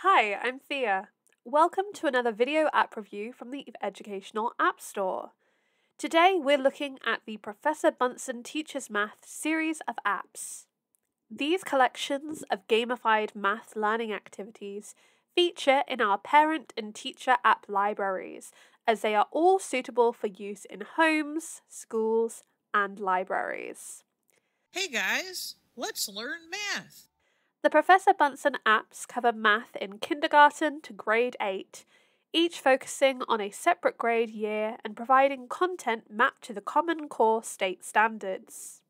Hi, I'm Thea. Welcome to another video app review from the Educational App Store. Today we're looking at the Professor Bunsen Teaches Math series of apps. These collections of gamified math learning activities feature in our parent and teacher app libraries, as they are all suitable for use in homes, schools, and libraries. Hey guys, let's learn math. The Professor Bunsen apps cover math in kindergarten to grade 8, each focusing on a separate grade year and providing content mapped to the Common Core state standards.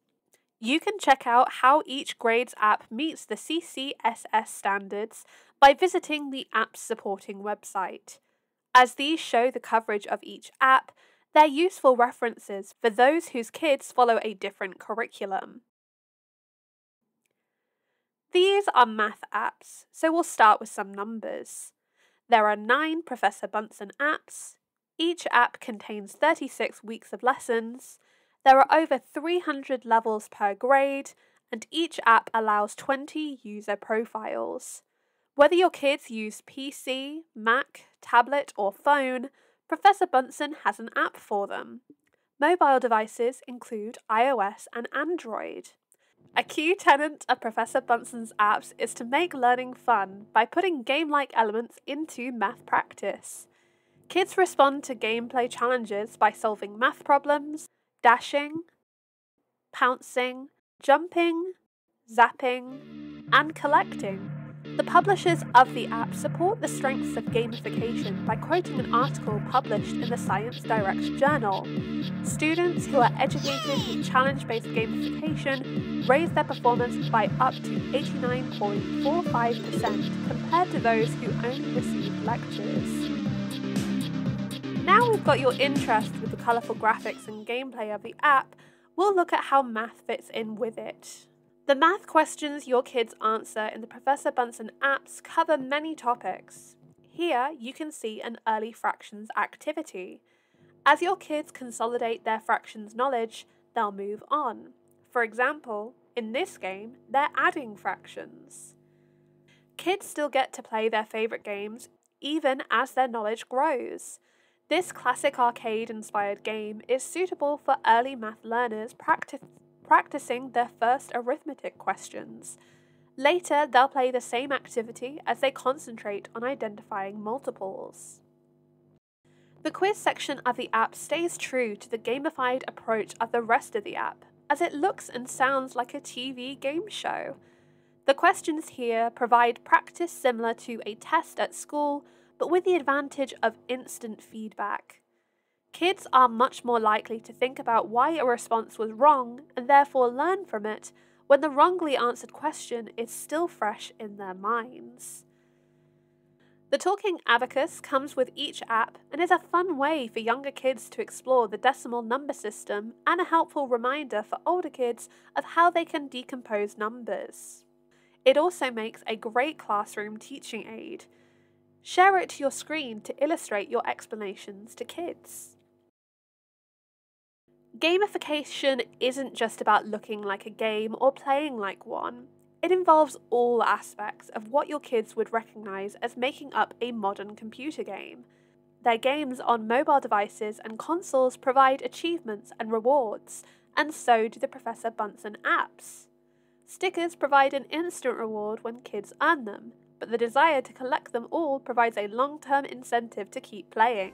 You can check out how each grade's app meets the CCSS standards by visiting the app's supporting website. As these show the coverage of each app, they're useful references for those whose kids follow a different curriculum. These are math apps, so we'll start with some numbers. There are 9 Professor Bunsen apps. Each app contains 36 weeks of lessons. There are over 300 levels per grade, and each app allows 20 user profiles. Whether your kids use PC, Mac, tablet, or phone, Professor Bunsen has an app for them. Mobile devices include iOS and Android. A key tenet of Professor Bunsen's apps is to make learning fun by putting game-like elements into math practice. Kids respond to gameplay challenges by solving math problems, dashing, pouncing, jumping, zapping, and collecting. The publishers of the app support the strengths of gamification by quoting an article published in the Science Direct journal. Students who are educated with challenge-based gamification raise their performance by up to 89.45% compared to those who only receive lectures. Now we've got your interest with the colourful graphics and gameplay of the app, we'll look at how math fits in with it. The math questions your kids answer in the Professor Bunsen apps cover many topics. Here you can see an early fractions activity. As your kids consolidate their fractions knowledge, they'll move on. For example, in this game, they're adding fractions. Kids still get to play their favourite games even as their knowledge grows. This classic arcade-inspired game is suitable for early math learners practicing their first arithmetic questions. Later, they'll play the same activity as they concentrate on identifying multiples. The quiz section of the app stays true to the gamified approach of the rest of the app, as it looks and sounds like a TV game show. The questions here provide practice similar to a test at school, but with the advantage of instant feedback. Kids are much more likely to think about why a response was wrong and therefore learn from it when the wrongly answered question is still fresh in their minds. The talking abacus comes with each app and is a fun way for younger kids to explore the decimal number system and a helpful reminder for older kids of how they can decompose numbers. It also makes a great classroom teaching aid. Share it to your screen to illustrate your explanations to kids. Gamification isn't just about looking like a game or playing like one. It involves all aspects of what your kids would recognise as making up a modern computer game. Their games on mobile devices and consoles provide achievements and rewards, and so do the Professor Bunsen apps. Stickers provide an instant reward when kids earn them, but the desire to collect them all provides a long-term incentive to keep playing.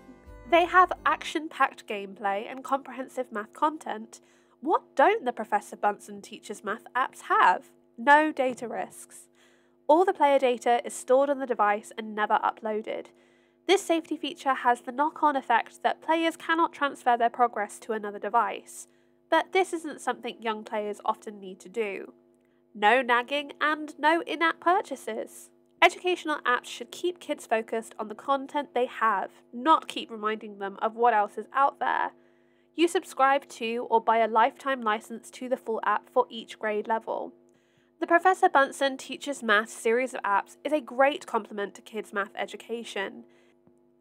They have action-packed gameplay and comprehensive math content. What don't the Professor Bunsen Teaches Math apps have? No data risks. All the player data is stored on the device and never uploaded. This safety feature has the knock-on effect that players cannot transfer their progress to another device. But this isn't something young players often need to do. No nagging and no in-app purchases. Educational apps should keep kids focused on the content they have, not keep reminding them of what else is out there. You subscribe to or buy a lifetime license to the full app for each grade level. The Professor Bunsen Teaches Math series of apps is a great complement to kids' math education.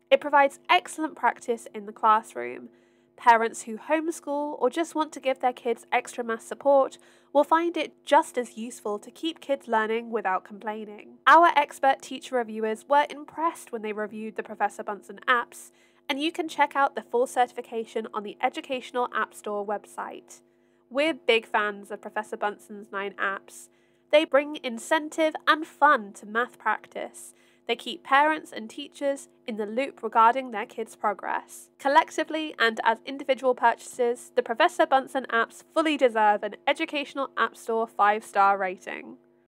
It provides excellent practice in the classroom. Parents who homeschool or just want to give their kids extra math support will find it just as useful to keep kids learning without complaining. Our expert teacher reviewers were impressed when they reviewed the Professor Bunsen apps, and you can check out the full certification on the Educational App Store website. We're big fans of Professor Bunsen's 9 apps. They bring incentive and fun to math practice. They keep parents and teachers in the loop regarding their kids' progress. Collectively and as individual purchases, the Professor Bunsen apps fully deserve an Educational App Store 5-star rating.